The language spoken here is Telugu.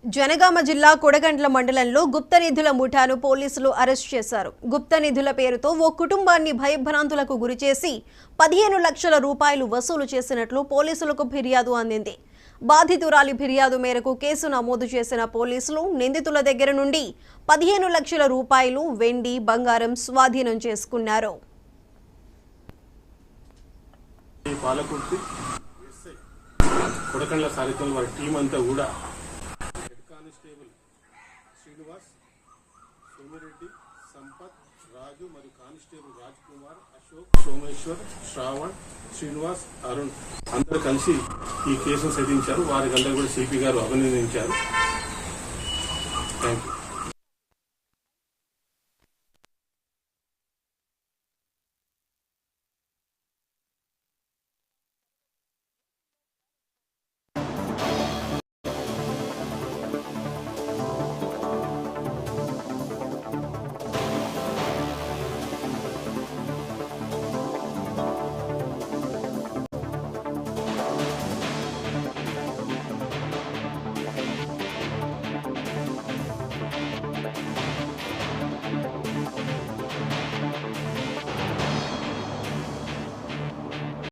జనగామ జిల్లా కొడగండ్ల మండలంలో గుప్త నిధుల ముఠాను పోలీసులు అరెస్ట్ చేశారు. గుప్త నిధుల పేరుతో ఓ కుటుంబాన్ని భయభ్రాంతులకు గురిచేసి 15 లక్షల రూపాయలు వసూలు చేసినట్లు పోలీసులకు ఫిర్యాదు అందింది. బాధితురాలి ఫిర్యాదు మేరకు కేసు నమోదు చేసిన పోలీసులు నిందితుల దగ్గర నుండి 15 లక్షల రూపాయలు వెండి, బంగారం స్వాధీనం చేసుకున్నారు. కొడకండ్ల సారిత్యం వారి టీం అంతా కూడా కానిస్టేబుల్ శ్రీనివాస్, సోమిరెడ్డి, సంపత్, రాజు మరియు కానిస్టేబుల్ రాజ్ కుమార్, అశోక్, సోమేశ్వర్, శ్రావణ్, శ్రీనివాస్, అరుణ్ అందరూ కలిసి ఈ కేసును సాధించారు. వారికి అందరూ కూడా సిపి గారు అభినందించారు. Thank you.